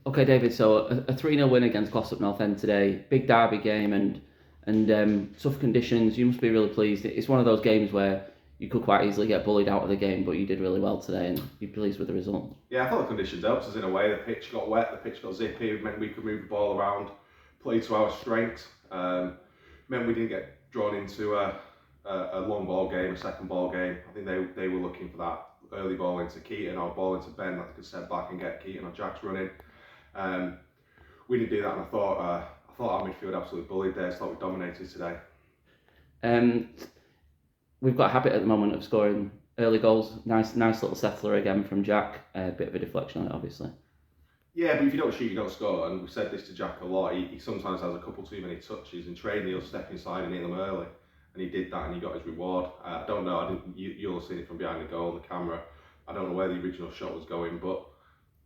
Okay, David. So a 3-0 win against Glossop North End today. Big derby game and tough conditions. You must be really pleased. It's one of those games where you could quite easily get bullied out of the game, but you did really well today, and you're pleased with the result. Yeah, I thought the conditions helped us in a way. The pitch got wet, the pitch got zippy. It meant we could move the ball around, play to our strengths. Meant we didn't get drawn into a long ball game, a second ball game. I think they were looking for that early ball into Keaton or ball into Ben that they could step back and get Keaton or Jack's running. We didn't do that, and I thought our midfield absolutely bullied there. I thought we dominated today. We've got a habit at the moment of scoring early goals. Nice little settler again from Jack. A bit of a deflection on it, obviously. Yeah, but if you don't shoot, you don't score. And we've said this to Jack a lot. He sometimes has a couple too many touches. In training, he'll step inside and hit them early. And he did that, and he got his reward. I don't know. You'll have seen it from behind the goal on the camera. I don't know where the original shot was going, but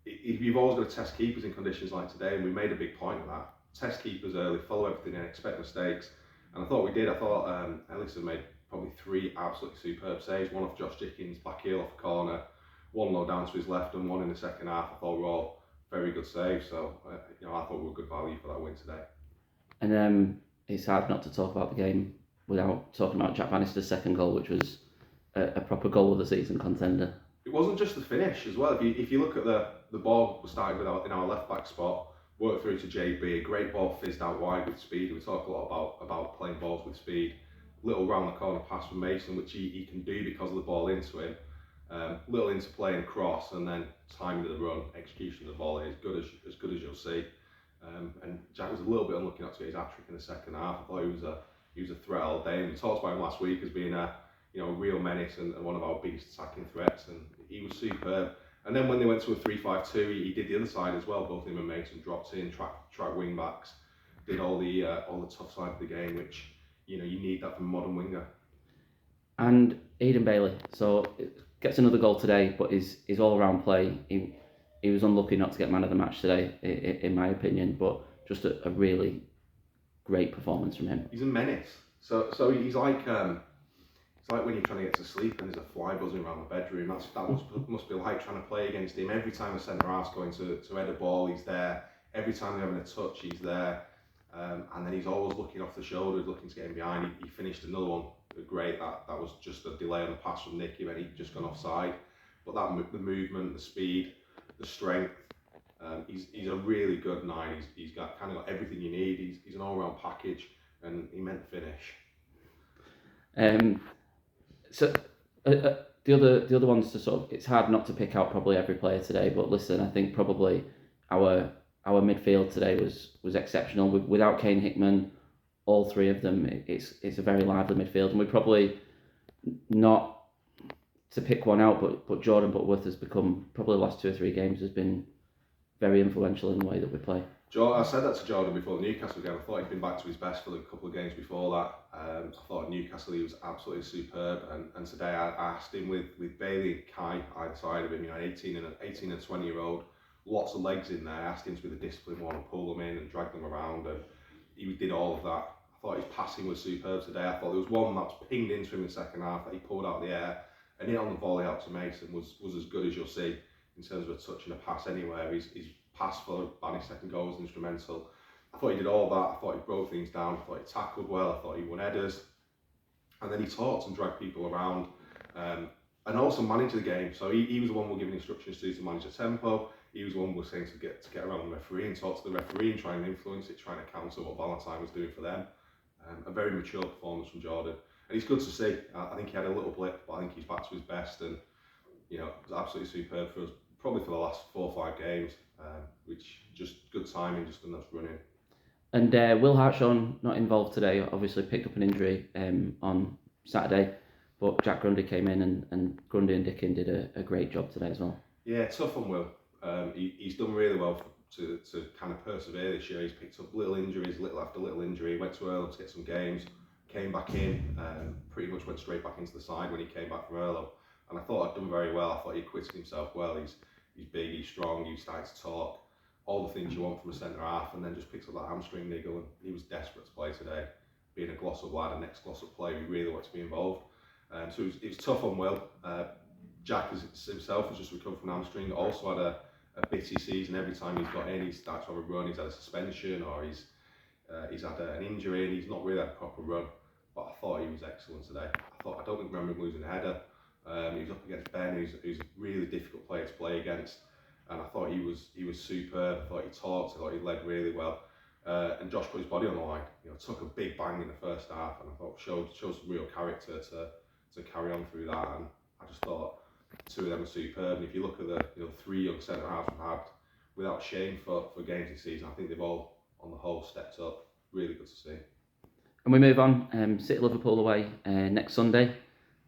you've always got to test keepers in conditions like today, and we made a big point of that. Test keepers early, follow everything and expect mistakes. And I thought we did. I thought Ellison made probably 3 absolutely superb saves. One off Josh Dickens, back heel off the corner, one low down to his left, and one in the second half. I thought we were all very good saves. So I thought we were good value for that win today. And it's hard not to talk about the game without talking about Jack Bannister's second goal, which was a proper goal of the season contender. It wasn't just the finish as well. If you look at the ball, we started in our left back spot, worked through to JB, a great ball fizzed out wide with speed. We talk a lot about playing balls with speed. Little round the corner pass from Mason, which he can do because of the ball into him. Little interplay and cross, and then timing of the run, execution of the volley as good as you'll see. And Jack was a little bit unlucky not to get his hat-trick in the second half. I thought he was a threat all day, and we talked about him last week as being a real menace and one of our biggest attacking threats, and he was superb. And then when they went to a 3-5-2, he did the other side as well. Both him and Mason dropped in, track wing backs, did all the tough side of the game, which you need that from a modern winger. And Aidan Bailey, so gets another goal today, but his all-round play, he was unlucky not to get man of the match today, in my opinion. But just a really great performance from him. He's a menace. So he's like. It's like when you're trying to get to sleep and there's a fly buzzing around the bedroom. That must be like trying to play against him. Every time a centre half's going to head a ball, he's there. Every time they're having a touch, he's there. And then he's always looking off the shoulder, looking to get him behind. He finished another one great. That was just a delay on the pass from Nicky when he'd just gone offside. But the movement, the speed, the strength. He's a really good 9. He's got everything you need. He's an all-round package, and he meant to finish. So the other ones to sort of, it's hard not to pick out probably every player today, but listen, I think probably our midfield today was exceptional. Without Kane Hickman, all 3 of them, it's a very lively midfield, and we probably, not to pick one out, but Jordan Butterworth has become, probably the last 2 or 3 games, has been very influential in the way that we play. I said that to Jordan before the Newcastle game. I thought he'd been back to his best for the couple of games before that. I thought at Newcastle he was absolutely superb, and today I asked him with Bailey and Kai either side of him, 18 and 20-year-old, lots of legs in there. I asked him to be the disciplined one and pull them in and drag them around, and he did all of that. I thought his passing was superb today. I thought there was one that was pinged into him in the second half that he pulled out of the air, and hit on the volley out to Mason was as good as you'll see in terms of a touch and a pass anywhere. His pass for Banny's second goal was instrumental. I thought he did all that. I thought he broke things down. I thought he tackled well. I thought he won headers. And then he talked and dragged people around, and also managed the game. So he was the one we're giving instructions to manage the tempo. He was the one we're saying to get around the referee and talk to the referee and try and influence it, trying to counter what Valentine was doing for them. A very mature performance from Jordan. And it's good to see. I think he had a little blip, but I think he's back to his best, and it was absolutely superb for us, probably for the last 4 or 5 games. Which just good timing, just enough running. And 𝙍𝙤𝙨 not involved today. Obviously picked up an injury on Saturday, but Jack Grundy came in, and Grundy and Dickin did a great job today as well. Yeah, tough on Will. He's done really well to kind of persevere this year. He's picked up little injuries, little after little injury. Went to Earlham to get some games, came back in, pretty much went straight back into the side when he came back from Earlham. And I thought I'd done very well. I thought he acquitted himself well. He's big, he's strong, he started to talk, all the things you want from a centre half, and then just picks up that hamstring niggle, and he was desperate to play today. Being a Glossop lad, a next Glossop player, he really wanted to be involved. So it was tough on Will. Jack himself has just recovered from hamstring, also had a bitty season. Every time he's got in, he starts to have a run. He's had a suspension or he's had an injury and he's not really had a proper run. But I thought he was excellent today. I don't remember him losing a header. He was up against Ben, who's a really difficult player to play against, and I thought he was superb. I thought he talked. I thought he led really well. And Josh put his body on the line. Took a big bang in the first half, and I thought showed some real character to carry on through that. And I just thought two of them were superb. And if you look at the three young centre halves we've had, without shame for games this season, I think they've all on the whole stepped up. Really good to see. And we move on. City Liverpool away next Sunday.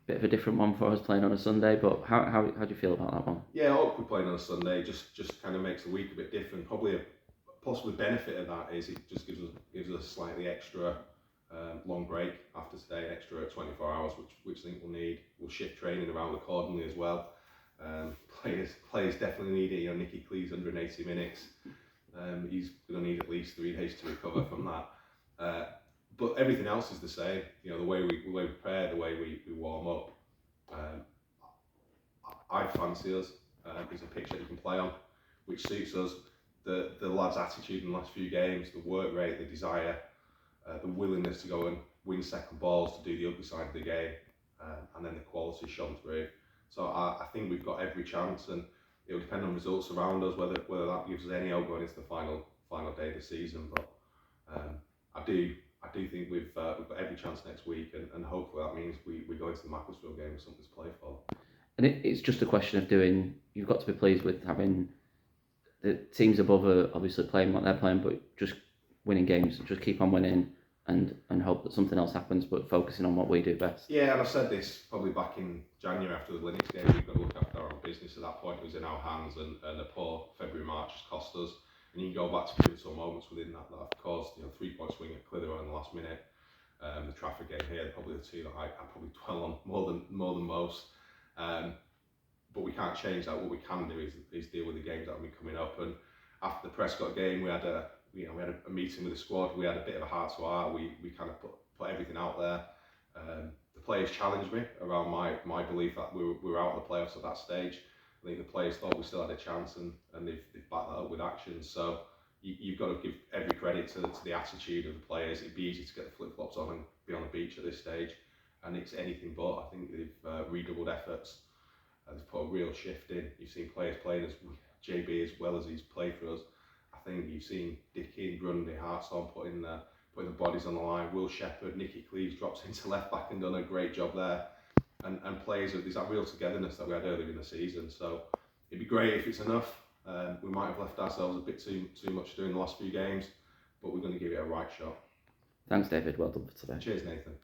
Bit of a different one for us playing on a Sunday, but how do you feel about that one? Yeah, awkward playing on a Sunday just kind of makes the week a bit different. Probably a possible benefit of that is it just gives us a slightly extra long break after today, an extra 24 hours, which I think we'll need. We'll shift training around accordingly as well. Players definitely need it. 𝙋𝙤𝙨𝙩-𝙈𝙖𝙩 minutes. He's going to need at least 3 days to recover from that. But everything else is the same. The way we prepare, the way we warm up. I fancy us. It's a pitch that you can play on, which suits us. The lads' attitude in the last few games, the work rate, the desire, the willingness to go and win second balls, to do the ugly side of the game, and then the quality shone through. So I think we've got every chance, and it will depend on results around us whether that gives us any hope going into the final day of the season. But I do think we've got every chance next week, and hopefully that means we go into the Macclesfield game with something to play for. And it's just a question of you've got to be pleased with having the teams above are obviously playing what they're playing, but just winning games, just keep on winning and hope that something else happens, but focusing on what we do best. Yeah, and I said this probably back in January after the Linux game, we've got to look after our own business. At that point it was in our hands, and a poor February March has cost us. And you can go back to pivotal moments within that have caused 3-point swing at Clitheroe in the last minute. The Trafford game here, probably the two that I probably dwell on more than most. But we can't change that. What we can do is deal with the games that have been coming up. And after the Prescott game, we had a meeting with the squad. We had a bit of a heart to heart. We kind of put everything out there. The players challenged me around my belief that we were out of the playoffs at that stage. I think the players thought we still had a chance, and they've backed that up with action. So you've got to give every credit to the attitude of the players. It'd be easy to get the flip-flops on and be on the beach at this stage, and it's anything but. I think they've redoubled efforts. They've put a real shift in. You've seen players playing as JB as well as he's played for us. I think you've seen Dickie, Grundy, Hartson putting the bodies on the line. Will Shepherd, 𝙋𝙤𝙨𝙩 drops into left back and done a great job there. And players, there's that real togetherness that we had earlier in the season. So it'd be great if it's enough. We might have left ourselves a bit too much during the last few games, but we're going to give it a right shot. Thanks, David. Well done for today. Cheers, Nathan.